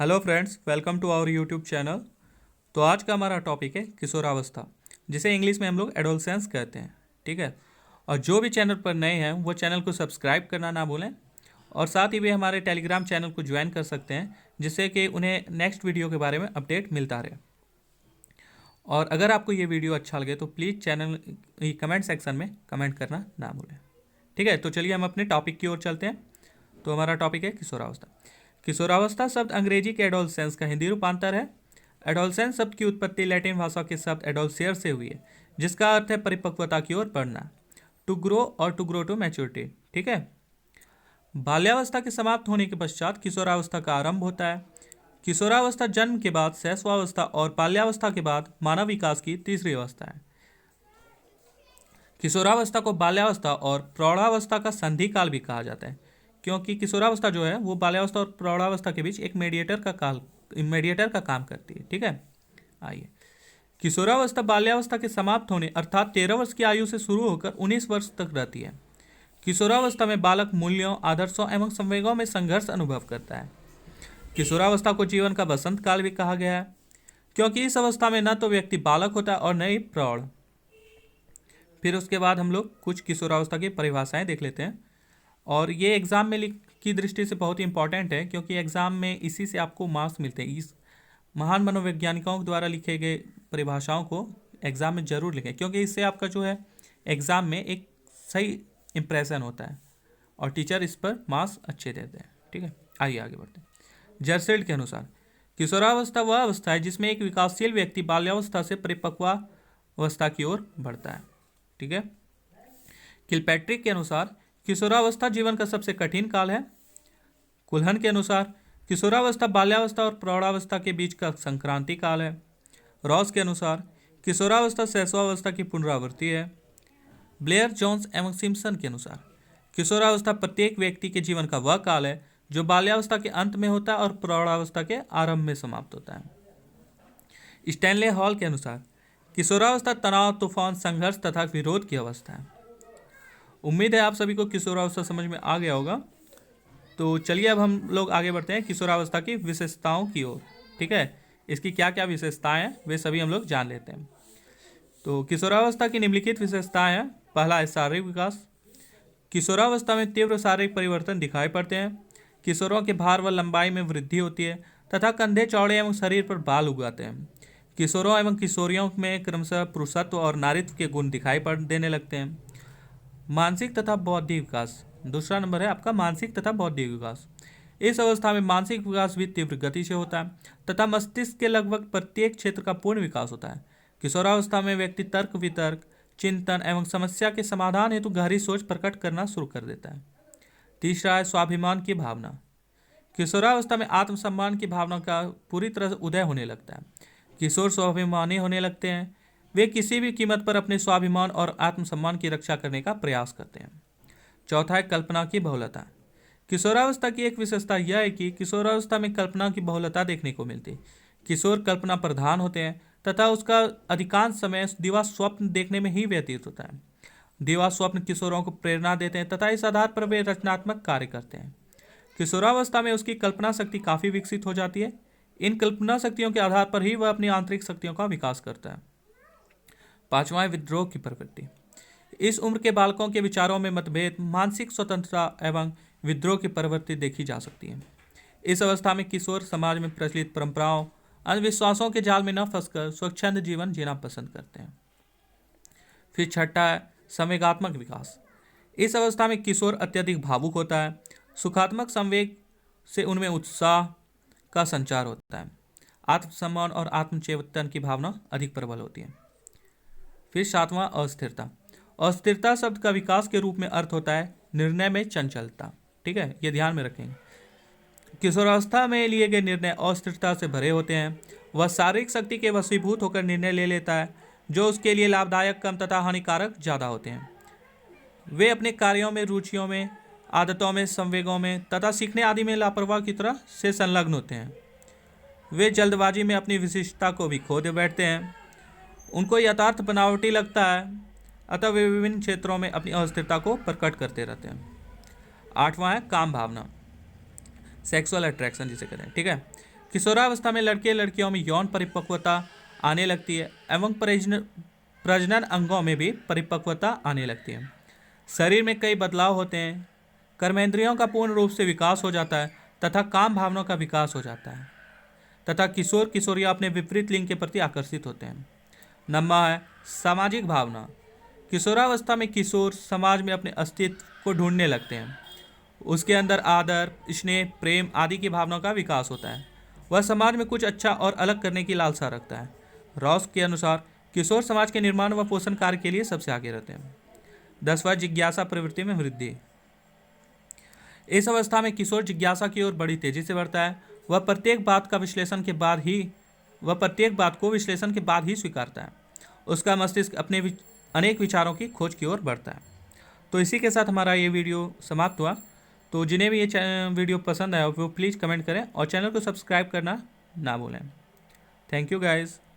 Hello friends, welcome to our YouTube channel. तो आज का हमारा टॉपिक है किशोरावस्था, जिसे इंग्लिश में हम लोग एडोलसेंस कहते हैं। ठीक है। और जो भी चैनल पर नए हैं वो चैनल को सब्सक्राइब करना ना भूलें, और साथ ही वे हमारे टेलीग्राम चैनल को ज्वाइन कर सकते हैं, जिससे कि उन्हें नेक्स्ट वीडियो के बारे में अपडेट मिलता रहे। और अगर आपको ये वीडियो अच्छा लगे तो प्लीज़ चैनल कमेंट सेक्शन में कमेंट करना ना भूलें। ठीक है, तो चलिए हम अपने टॉपिक की ओर चलते हैं। तो हमारा टॉपिक है किशोरावस्था। किशोरावस्था शब्द अंग्रेजी के एडोलसेंस का हिंदी रूपांतर है। एडोलसेंस शब्द की उत्पत्ति लैटिन भाषा के शब्द एडोलसियर से हुई है, जिसका अर्थ है परिपक्वता की ओर बढ़ना, टू ग्रो और टू ग्रो टू मैच्योरिटी। ठीक है। बाल्यावस्था के समाप्त होने के पश्चात किशोरावस्था का आरंभ होता है। किशोरावस्था जन्म के बाद शैशवावस्था और बाल्यावस्था के बाद मानव विकास की तीसरी अवस्था है। किशोरावस्था को बाल्यावस्था और प्रौढ़ावस्था का संधि काल भी कहा जाता है, क्योंकि किशोरावस्था जो है वो बाल्यावस्था और प्रौढ़ावस्था के बीच एक मीडिएटर का काम करती है। ठीक है। आइए, किशोरावस्था बाल्यावस्था के समाप्त होने अर्थात 13 वर्ष की आयु से शुरू होकर 19 वर्ष तक रहती है। किशोरावस्था में बालक मूल्यों, आदर्शों एवं संवेगों में संघर्ष अनुभव करता है। किशोरावस्था को जीवन का बसंत काल भी कहा गया है, क्योंकि इस अवस्था में न तो व्यक्ति बालक होता है और न ही प्रौढ़। फिर उसके बाद हम लोग कुछ किशोरावस्था की परिभाषाएं देख लेते हैं, और ये एग्ज़ाम में की दृष्टि से बहुत ही इंपॉर्टेंट है, क्योंकि एग्ज़ाम में इसी से आपको मार्क्स मिलते हैं। इस महान मनोवैज्ञानिकों द्वारा लिखे गए परिभाषाओं को एग्ज़ाम में ज़रूर लिखें, क्योंकि इससे आपका जो है एग्ज़ाम में एक सही इम्प्रेशन होता है और टीचर इस पर मार्क्स अच्छे देते हैं। ठीक है, आइए आगे बढ़ते हैं। जर्सेल्ड के अनुसार किशोरावस्था वह अवस्था है जिसमें एक विकासशील व्यक्ति बाल्यावस्था से परिपक्वावस्था की ओर बढ़ता है। ठीक है। किलपैट्रिक के अनुसार किशोरावस्था जीवन का सबसे कठिन काल है। कुल्हन के अनुसार किशोरावस्था बाल्यावस्था और प्रौढ़ावस्था के बीच का संक्रांति काल है। रॉस के अनुसार किशोरावस्था शैशवावस्था की पुनरावृत्ति है। ब्लेयर, जोन्स एवं सिम्पसन के अनुसार किशोरावस्था प्रत्येक व्यक्ति के जीवन का वह काल है जो बाल्यावस्था के अंत में होता है और प्रौढ़ावस्था के आरंभ में समाप्त होता है। स्टैनले हॉल के अनुसार किशोरावस्था तनाव, तूफान, संघर्ष तथा विरोध की अवस्था है। उम्मीद है आप सभी को किशोरावस्था समझ में आ गया होगा। तो चलिए अब हम लोग आगे बढ़ते हैं किशोरावस्था की विशेषताओं की ओर। ठीक है, इसकी क्या क्या विशेषताएं हैं वे सभी हम लोग जान लेते हैं। तो किशोरावस्था की निम्नलिखित विशेषताएं हैं। पहला है शारीरिक विकास। किशोरावस्था में तीव्र शारीरिक परिवर्तन दिखाई पड़ते हैं। किशोरों के भार व लंबाई में वृद्धि होती है तथा कंधे चौड़े एवं शरीर पर बाल उगाते हैं। किशोरों एवं किशोरियों में क्रमशः पुरुषत्व और नारीत्व के गुण दिखाई पड़ देने लगते हैं। मानसिक तथा बौद्धिक विकास, दूसरा नंबर है आपका मानसिक तथा बौद्धिक विकास। इस अवस्था में मानसिक विकास भी तीव्र गति से होता है तथा मस्तिष्क के लगभग प्रत्येक क्षेत्र का पूर्ण विकास होता है। किशोरावस्था में व्यक्ति तर्क, वितर्क, चिंतन एवं समस्या के समाधान हेतु गहरी सोच प्रकट करना शुरू कर देता है। तीसरा है स्वाभिमान की भावना। किशोरावस्था में आत्मसम्मान की भावना का पूरी तरह उदय होने लगता है। किशोर स्वाभिमानी होने लगते हैं। वे किसी भी कीमत पर अपने स्वाभिमान और आत्मसम्मान की रक्षा करने का प्रयास करते हैं। चौथा है कल्पना की बहुलता। किशोरावस्था की एक विशेषता यह है कि किशोरावस्था में कल्पना की बहुलता देखने को मिलती है। किशोर कल्पना प्रधान होते हैं तथा उसका अधिकांश समय दिवा स्वप्न देखने में ही व्यतीत होता है। दिवा स्वप्न किशोरों को प्रेरणा देते हैं तथा इस आधार पर वे रचनात्मक कार्य करते हैं। किशोरावस्था में उसकी कल्पना शक्ति काफ़ी विकसित हो जाती है। इन कल्पना शक्तियों के आधार पर ही वह अपनी आंतरिक शक्तियों का विकास करता है। पांचवा है विद्रोह की प्रवृत्ति। इस उम्र के बालकों के विचारों में मतभेद, मानसिक स्वतंत्रता एवं विद्रोह की प्रवृत्ति देखी जा सकती है। इस अवस्था में किशोर समाज में प्रचलित परंपराओं, अंधविश्वासों के जाल में न फंसकर स्वच्छंद जीवन जीना पसंद करते हैं। फिर छठा है संवेगात्मक विकास। इस अवस्था में किशोर अत्यधिक भावुक होता है। सुखात्मक संवेग से उनमें उत्साह का संचार होता है। आत्मसम्मान और आत्मचेतन की भावना अधिक प्रबल होती है। फिर सातवां अस्थिरता। अस्थिरता शब्द का विकास के रूप में अर्थ होता है निर्णय में चंचलता। ठीक है, ये ध्यान में रखेंगे। किशोरावस्था में लिए गए निर्णय अस्थिरता से भरे होते हैं। वह शारीरिक शक्ति के वशीभूत होकर निर्णय ले लेता है, जो उसके लिए लाभदायक कम तथा हानिकारक ज़्यादा होते हैं। वे अपने कार्यों में, रुचियों में, आदतों में, संवेगों में तथा सीखने आदि में लापरवाह की तरह से संलग्न होते हैं। वे जल्दबाजी में अपनी विशिष्टता को भी खो दे बैठते हैं। उनको यथार्थ बनावटी लगता है, अतः वे विभिन्न क्षेत्रों में अपनी अस्थिरता को प्रकट करते रहते हैं। आठवां है काम भावना, सेक्सुअल अट्रैक्शन जिसे कहते हैं। ठीक है, किशोरावस्था में लड़के लड़कियों में यौन परिपक्वता आने लगती है एवं प्रजनन अंगों में भी परिपक्वता आने लगती है। शरीर में कई बदलाव होते हैं। कर्मेंद्रियों का पूर्ण रूप से विकास हो जाता है तथा काम भावनाओं का विकास हो जाता है तथा किशोर किशोरियां अपने विपरीत लिंग के प्रति आकर्षित होते हैं। नंबर है सामाजिक भावना। किशोरावस्था में किशोर समाज में अपने अस्तित्व को ढूंढने लगते हैं। उसके अंदर आदर, स्नेह, प्रेम आदि की भावनाओं का विकास होता है। वह समाज में कुछ अच्छा और अलग करने की लालसा रखता है। रॉस के अनुसार किशोर समाज के निर्माण व पोषण कार्य के लिए सबसे आगे रहते हैं। 10वां जिज्ञासा प्रवृत्ति में वृद्धि। इस अवस्था में किशोर जिज्ञासा की ओर बड़ी तेजी से बढ़ता है। वह प्रत्येक बात को विश्लेषण के बाद ही स्वीकारता है। उसका मस्तिष्क अपने अनेक विचारों की खोज की ओर बढ़ता है। तो इसी के साथ हमारा ये वीडियो समाप्त हुआ। तो जिन्हें भी ये वीडियो पसंद आया वो प्लीज़ कमेंट करें और चैनल को सब्सक्राइब करना ना भूलें। Thank you guys.